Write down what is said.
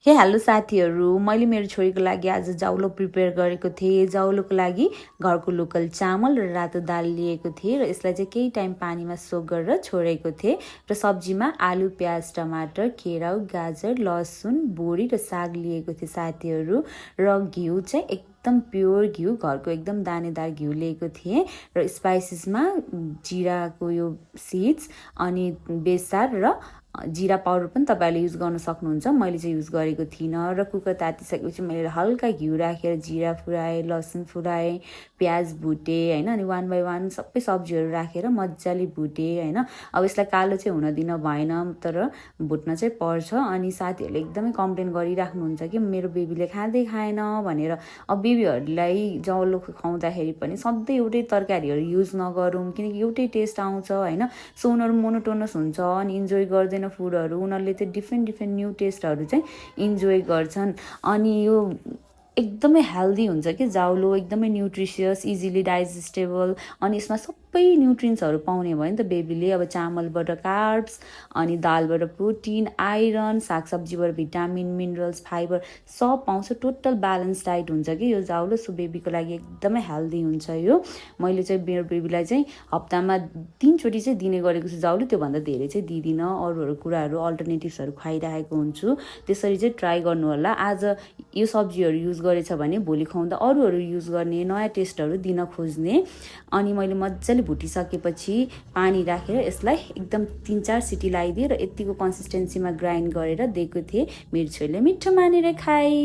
Hello साथीहरू, मैले मेरो छोरीको लागि आज जाउलो प्रिपेयर गरेको थिएँ। जाउलोको लागि घरको लोकल चामल र रातो दाल लिएको थिएँ र यसलाई चाहिँ केही टाइम पानीमा सोक गरेर छोडेको थिएँ। र सब्जीमा आलु, प्याज, टमाटर, केराउ, गाजर, लसुन, बोडी र साग लिएको थिएँ साथीहरू। र घिउ चाहिँ एकदम प्योर घिउ, घरको एकदम दानेदार घिउ लिएको थिएँ। र स्पाइसेसमा जिराको यो सिड्स अनि बेसार र जिरा पाउडर पनि तपाईँहरूले युज गर्न सक्नुहुन्छ। मैले चाहिँ युज गरेको थिइनँ। र कुकर तातिसकेपछि मैले हल्का घिउ राखेर जिरा फुराएँ, लसुन फुराएँ, प्याज भुटेँ होइन। अनि 1 बाई 1 सबै सब्जीहरू राखेर मजाले भुटेँ होइन। अब यसलाई कालो चाहिँ हुन दिन भएन, तर भुट्न चाहिँ पर्छ। अनि साथीहरूले एकदमै कम्प्लेन गरिराख्नुहुन्छ कि मेरो बेबीले खाँदै खाएन भनेर। अब बेबीहरूलाई जाउलो खुवाउँदाखेरि पनि सधैँ एउटै तरकारीहरू युज नगरौँ, किनकि एउटै टेस्ट आउँछ होइन। सो उनीहरू मोनोटोनस हुन्छ अनि इन्जोय गर्दैन फुडहरू। उनीहरूले चाहिँ डिफ्रेन्ट न्यू टेस्टहरू चाहिँ इन्जोय गर्छन्। अनि यो एकदमै हेल्दी हुन्छ कि जाउलो, एकदमै न्युट्रिसियस, इजिली डाइजेस्टेबल। अनि यसमा सबै न्युट्रिन्ट्सहरू पाउने भयो नि त बेबीले। अब चामलबाट कार्ब्स, अनि दालबाट प्रोटिन, आइरन, सागसब्जीबाट भिटामिन, मिनरल्स, फाइबर सब पाउँछ। टोटल ब्यालेन्स डाइट हुन्छ कि यो जाउलो। सो बेबीको लागि एकदमै हेल्दी हुन्छ यो। मैले चाहिँ मेरो बेबीलाई चाहिँ हप्तामा 3 चोटि चाहिँ दिने गरेको छु जाउलो, त्योभन्दा धेरै चाहिँ दिदिनँ। अरूहरू कुराहरू अल्टरनेटिभ्सहरू खुवाइरहेको हुन्छु। त्यसरी चाहिँ ट्राई गर्नु होला। आज यो सब्जीहरू युज गरेछ भने भोलि खुवाउँदा अरूहरू युज गर्ने, नयाँ टेस्टहरू दिन खोज्ने। अनि मैले मजाले भुटिसकेपछि पानी राखेर यसलाई एकदम 3-4 सिटी लगाइदिएँ र यतिको कन्सिस्टेन्सीमा ग्राइन्ड गरेर दिएको थिएँ। मेरो छोरीले मिठो मानेर खाए।